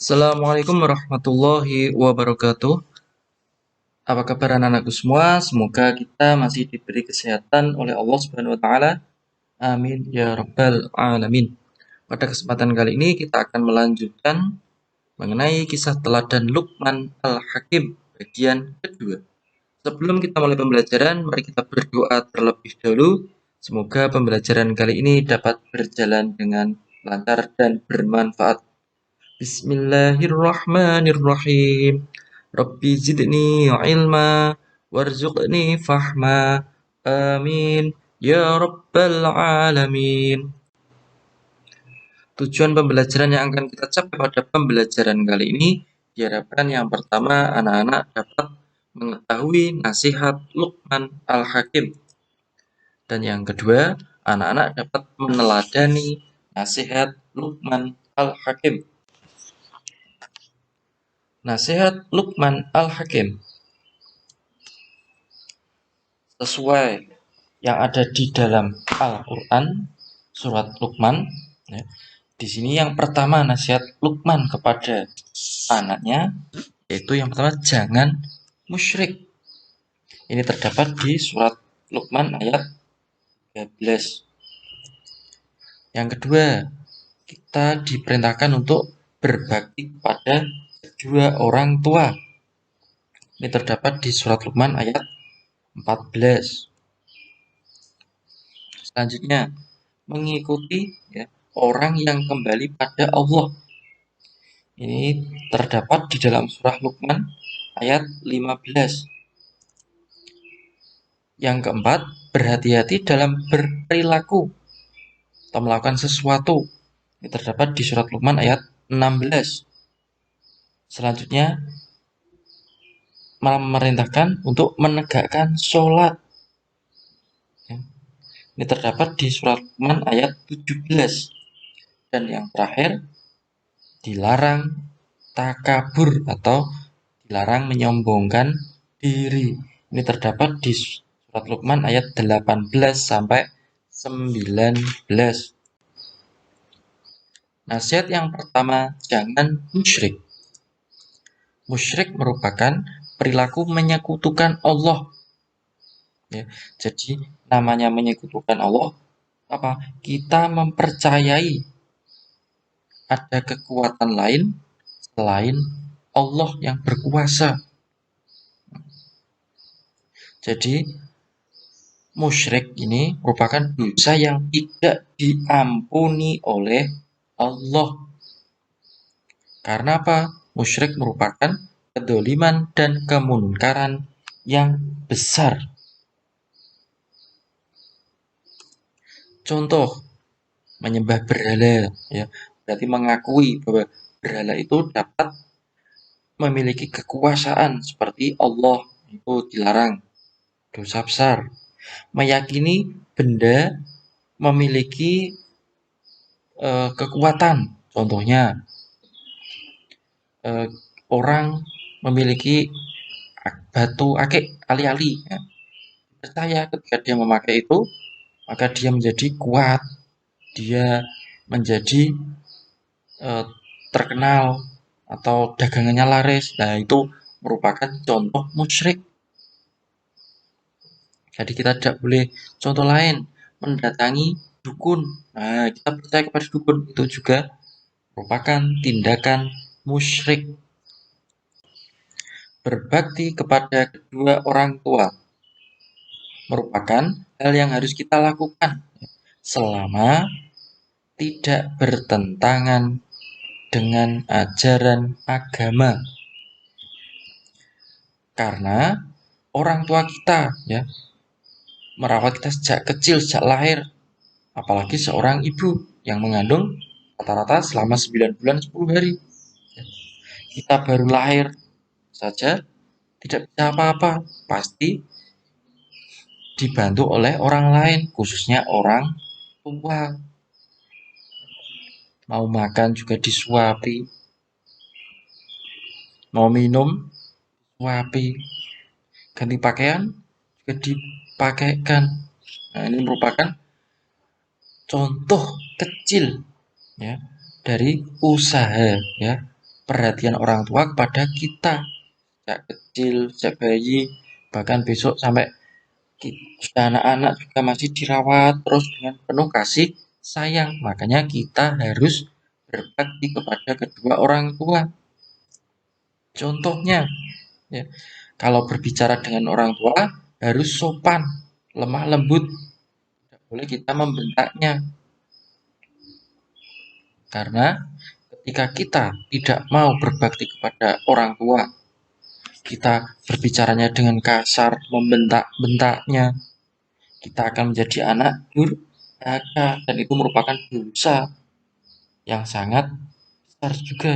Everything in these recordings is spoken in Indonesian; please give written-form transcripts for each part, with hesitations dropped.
Assalamualaikum warahmatullahi wabarakatuh. Apa kabar anak-anakku semua? Semoga kita masih diberi kesehatan oleh Allah Subhanahu wa taala. Amin ya rabbal alamin. Pada kesempatan kali ini kita akan melanjutkan mengenai kisah teladan Luqman Al-Hakim bagian kedua. Sebelum kita mulai pembelajaran, mari kita berdoa terlebih dahulu. Semoga pembelajaran kali ini dapat berjalan dengan lancar dan bermanfaat. Bismillahirrahmanirrahim. Rabbi zidni ilma warzuqni fahma. Amin. Ya Rabbal Alamin. Tujuan pembelajaran yang akan kita capai pada pembelajaran kali ini diharapkan yang pertama anak-anak dapat mengetahui nasihat Luqman Al-Hakim. Dan yang kedua, anak-anak dapat meneladani nasihat Luqman Al-Hakim. Nasihat Luqman Al-Hakim sesuai yang ada di dalam Al-Quran surat Luqman. Ya. Di sini yang pertama nasihat Luqman kepada anaknya yaitu yang pertama jangan musyrik. Ini terdapat di surat Luqman ayat 13. Yang kedua, kita diperintahkan untuk berbakti kepada kedua orang tua. Ini terdapat di surat Luqman ayat 14. Selanjutnya, mengikuti orang yang kembali pada Allah. Ini terdapat di dalam surah Luqman ayat 15. Yang keempat, berhati-hati dalam berperilaku atau melakukan sesuatu. Ini terdapat di surat Luqman ayat 16. Selanjutnya, malah memerintahkan untuk menegakkan sholat. Ini terdapat di surat Luqman ayat 17. Dan yang terakhir, dilarang takabur atau dilarang menyombongkan diri. Ini terdapat di surat Luqman ayat 18 sampai 19. Nasihat yang pertama, jangan musyrik. Musyrik merupakan perilaku menyekutukan Allah. Ya, jadi namanya menyekutukan Allah apa? Kita mempercayai ada kekuatan lain selain Allah yang berkuasa. Jadi musyrik ini merupakan dosa yang tidak diampuni oleh Allah. Karena apa? Musyrik merupakan kedoliman dan kemunkaran yang besar. Contoh, menyembah berhala, ya, berarti mengakui bahwa berhala itu dapat memiliki kekuasaan seperti Allah, itu dilarang, dosa besar. Meyakini benda memiliki kekuatan, contohnya orang memiliki batu akik ali-ali, ya. Percaya ketika dia memakai itu maka dia menjadi kuat, dia menjadi terkenal atau dagangannya laris. Nah, itu merupakan contoh musyrik. Jadi kita tidak boleh. Contoh lain, mendatangi dukun. Nah, kita percaya kepada dukun, itu juga merupakan tindakan musyrik. Berbakti kepada kedua orang tua merupakan hal yang harus kita lakukan selama tidak bertentangan dengan ajaran agama. Karena orang tua kita ya merawat kita sejak kecil, sejak lahir. Apalagi seorang ibu yang mengandung rata-rata selama 9 bulan 10 hari. Kita baru lahir saja tidak bisa apa-apa, pasti dibantu oleh orang lain, khususnya orang tua. Mau makan juga disuapi, mau minum disuapi, ganti pakaian juga dipakaikan. Nah, ini merupakan contoh kecil ya dari usaha ya perhatian orang tua kepada kita, sejak kecil, sejak bayi, bahkan besok sampai sudah anak-anak juga masih dirawat terus dengan penuh kasih sayang. Makanya kita harus berbakti kepada kedua orang tua. Contohnya, ya, kalau berbicara dengan orang tua harus sopan, lemah lembut, tidak boleh kita membentaknya. Karena ketika kita tidak mau berbakti kepada orang tua, kita berbicaranya dengan kasar, membentak-bentaknya, kita akan menjadi anak durhaka, dan itu merupakan dosa yang sangat besar juga.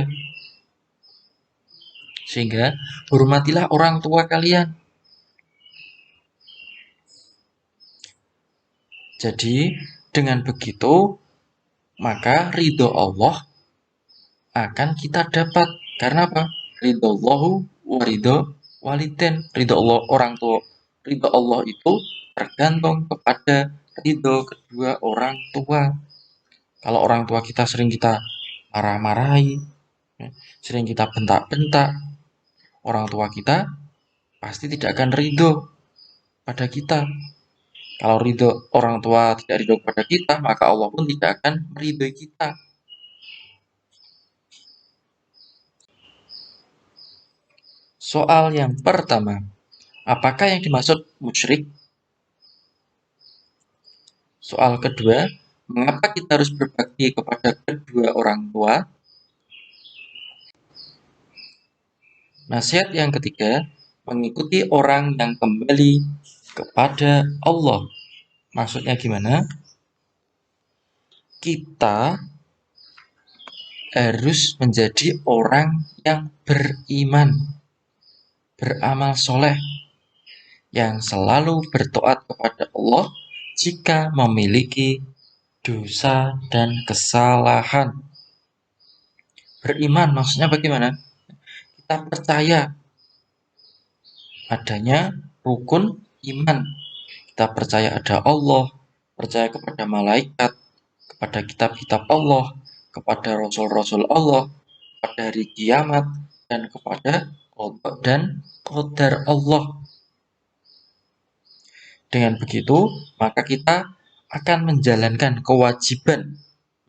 Sehingga hormatilah orang tua kalian. Jadi dengan begitu maka ridho Allah akan kita dapat. Karena apa? Ridho Allahu wa ridho waliden. Ridho Allah orang tua, ridho Allah itu tergantung kepada ridho kedua orang tua. Kalau orang tua kita sering kita marah-marahi, sering kita bentak-bentak, orang tua kita pasti tidak akan ridho pada kita. Kalau ridho orang tua tidak ridho pada kita, maka Allah pun tidak akan meridhoi kita. Soal yang pertama, apakah yang dimaksud musyrik? Soal kedua, mengapa kita harus berbakti kepada kedua orang tua? Nasihat yang ketiga, mengikuti orang yang kembali kepada Allah. Maksudnya gimana? Kita harus menjadi orang yang beriman, beramal soleh, yang selalu bertaat kepada Allah jika memiliki dosa dan kesalahan. Beriman maksudnya bagaimana? Kita percaya adanya rukun iman. Kita percaya ada Allah, percaya kepada malaikat, kepada kitab-kitab Allah, kepada rasul-rasul Allah, pada hari kiamat, dan kepada qada dan qadar Allah. Dengan begitu, maka kita akan menjalankan kewajiban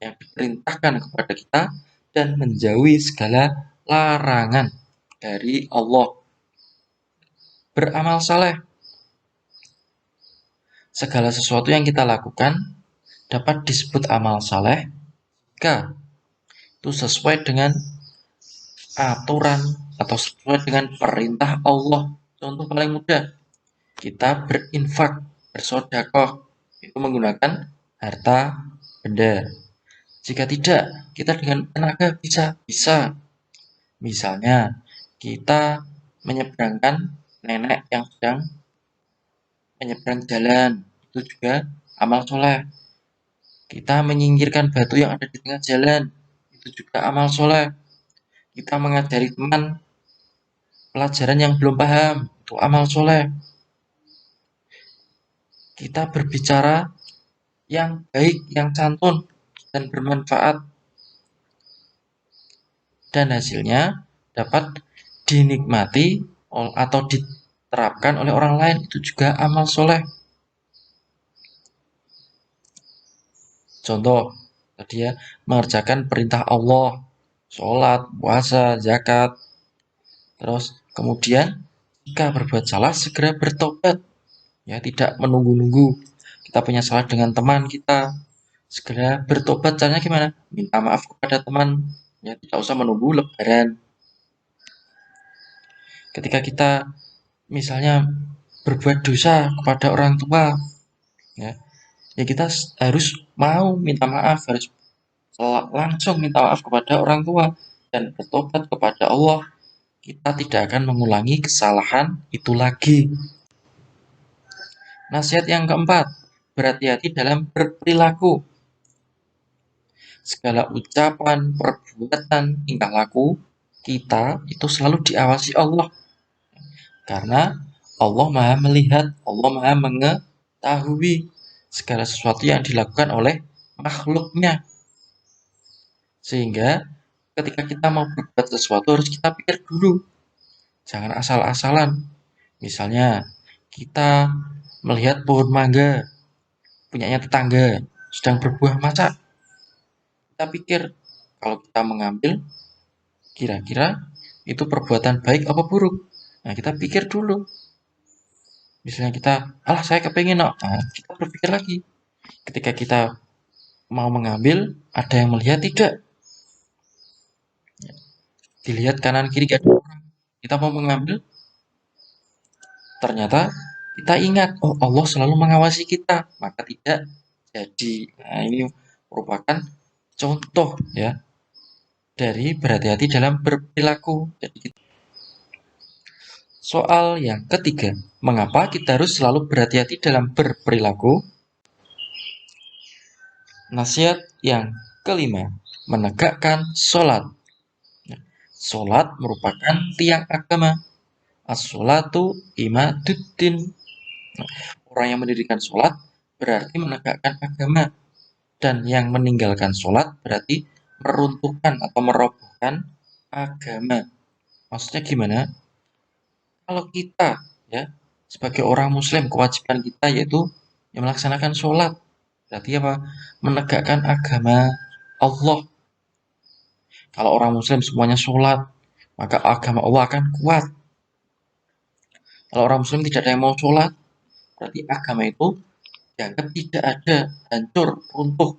yang diperintahkan kepada kita dan menjauhi segala larangan dari Allah. Beramal saleh. Segala sesuatu yang kita lakukan dapat disebut amal saleh jika itu sesuai dengan aturan atau sesuai dengan perintah Allah. Contoh paling mudah, kita berinfak, bersedekah, itu menggunakan harta benda. Jika tidak, kita dengan tenaga bisa. Misalnya, kita menyeberangkan nenek yang sedang menyeberang jalan, itu juga amal soleh. Kita menyingkirkan batu yang ada di tengah jalan, itu juga amal soleh. Kita mengajari teman pelajaran yang belum paham, itu amal soleh. Kita berbicara yang baik, yang santun, dan bermanfaat, dan hasilnya dapat dinikmati atau diterapkan oleh orang lain, itu juga amal soleh. Contoh tadi ya, mengerjakan perintah Allah, sholat, puasa, zakat. Terus kemudian jika berbuat salah segera bertobat, ya tidak menunggu-nunggu kita punya salah dengan teman kita, segera bertobat. Caranya gimana? Minta maaf kepada teman, ya tidak usah menunggu lebaran. Ketika kita misalnya berbuat dosa kepada orang tua, ya kita harus mau minta maaf, harus langsung minta maaf kepada orang tua dan bertobat kepada Allah. Kita tidak akan mengulangi kesalahan itu lagi. Nasihat yang keempat, berhati-hati dalam berperilaku. Segala ucapan, perbuatan, tingkah laku kita itu selalu diawasi Allah. Karena Allah Maha melihat, Allah Maha mengetahui segala sesuatu yang dilakukan oleh makhluknya. Sehingga ketika kita mau berbuat sesuatu harus kita pikir dulu, jangan asal-asalan. Misalnya kita melihat pohon mangga punyanya tetangga sedang berbuah, masa kita pikir kalau kita mengambil kira-kira itu perbuatan baik apa buruk. Nah, kita pikir dulu. Misalnya kita, alah saya kepengen, no. Nah, kita berpikir lagi. Ketika kita mau mengambil, ada yang melihat tidak? Dilihat kanan kiri ada orang. Kita mau mengambil, ternyata kita ingat, oh Allah selalu mengawasi kita, maka tidak jadi. Nah, ini merupakan contoh ya dari berhati-hati dalam berperilaku. Jadi, soal yang ketiga, mengapa kita harus selalu berhati-hati dalam berperilaku? Nasihat yang kelima, menegakkan sholat. Sholat merupakan tiang agama. As-sholatu imaduddin. Orang yang mendirikan sholat berarti menegakkan agama. Dan yang meninggalkan sholat berarti meruntuhkan atau merobohkan agama. Maksudnya gimana? Kalau kita ya sebagai orang muslim, kewajiban kita yaitu yang melaksanakan sholat. Berarti apa? Menegakkan agama Allah. Kalau orang muslim semuanya sholat, maka agama Allah akan kuat. Kalau orang muslim tidak ada yang mau sholat, berarti agama itu dianggap tidak ada, hancur, runtuh.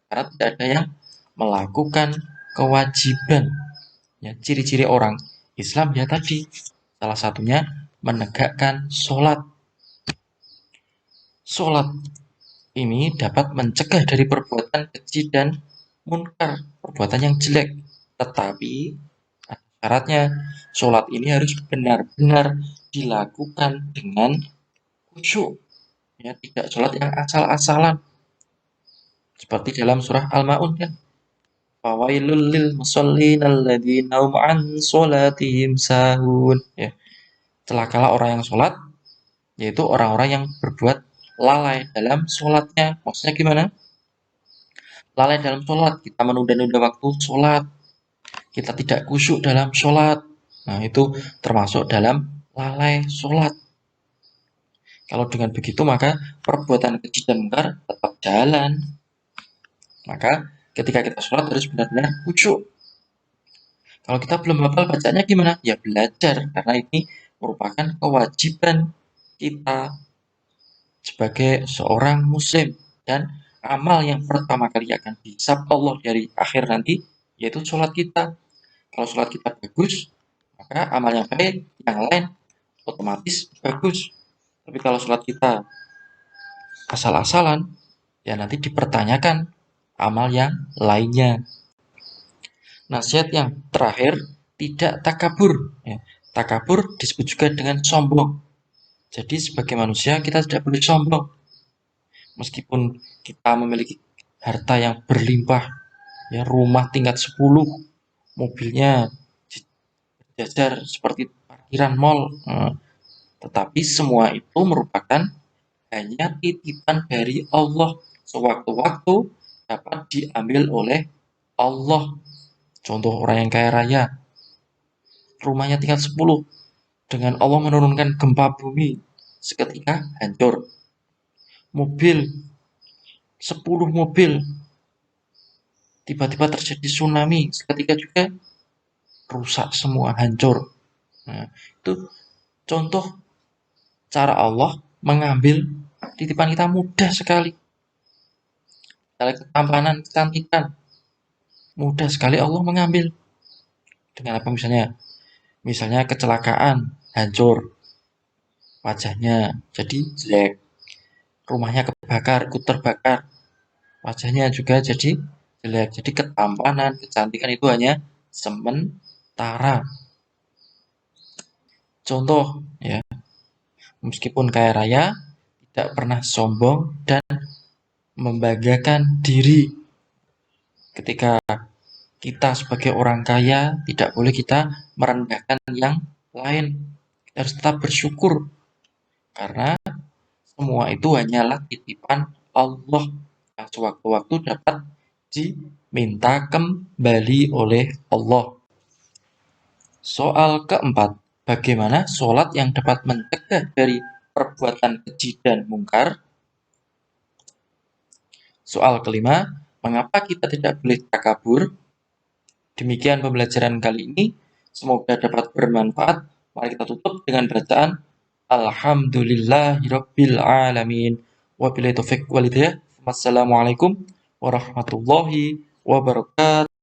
Karena tidak ada yang melakukan kewajiban. Ya, ciri-ciri orang Islam ya tadi, salah satunya menegakkan sholat. Sholat ini dapat mencegah dari perbuatan keji dan munkar, perbuatan yang jelek. Tetapi syaratnya, sholat ini harus benar-benar dilakukan dengan khusyuk. Ya, tidak sholat yang asal-asalan. Seperti dalam surah Al-Ma'un kan. Fawailul lil musallin alladzina hum an sholatihim sahun. Ya, celakalah orang yang sholat, yaitu orang-orang yang berbuat lalai dalam sholatnya. Maksudnya gimana? Lalai dalam sholat, kita menunda-nunda waktu sholat, kita tidak khusyuk dalam sholat. Nah, itu termasuk dalam lalai sholat. Kalau dengan begitu, maka perbuatan keji dan mungkar tetap jalan. Maka ketika kita sholat harus benar-benar khusyuk. Kalau kita belum hafal bacanya gimana? Ya belajar, karena ini merupakan kewajiban kita sebagai seorang muslim. Dan amal yang pertama kali akan dihisab Allah dari akhir nanti, yaitu sholat kita. Kalau sholat kita bagus, maka amal yang baik, yang lain otomatis bagus. Tapi kalau sholat kita asal-asalan, ya nanti dipertanyakan amal yang lainnya. Nasihat yang terakhir, tidak takabur. Ya, takabur disebut juga dengan sombong. Jadi sebagai manusia kita tidak boleh sombong. Meskipun kita memiliki harta yang berlimpah, ya rumah tingkat 10, mobilnya berjajar seperti parkiran mall, tetapi semua itu merupakan hanya titipan dari Allah. Sewaktu-waktu dapat diambil oleh Allah. Contoh orang yang kaya raya, rumahnya tingkat 10, dengan Allah menurunkan gempa bumi, seketika hancur. Mobil, 10 mobil, tiba-tiba terjadi tsunami, seketika juga rusak semua, hancur. Nah, itu contoh cara Allah mengambil titipan kita mudah sekali. Misalnya ketampanan, kecantikan, mudah sekali Allah mengambil. Dengan apa misalnya? Misalnya kecelakaan, hancur wajahnya, jadi jelek. Rumahnya kebakar, ikut terbakar, wajahnya juga jadi jelek. Jadi ketampanan, kecantikan itu hanya sementara. Contoh ya, meskipun kaya raya, tidak pernah sombong dan membanggakan diri. Ketika kita sebagai orang kaya, tidak boleh kita merendahkan yang lain. Kita harus tetap bersyukur, karena semua itu hanyalah titipan Allah yang sewaktu-waktu dapat minta kembali oleh Allah. Soal keempat, bagaimana sholat yang dapat mencegah dari perbuatan keji dan mungkar? Soal kelima, mengapa kita tidak boleh takabur? Demikian pembelajaran kali ini. Semoga dapat bermanfaat. Mari kita tutup dengan bacaan Alhamdulillahirabbil alamin. Wabillahi taufiq wal hidayah. Wassalamualaikum warahmatullahi wabarakatuh.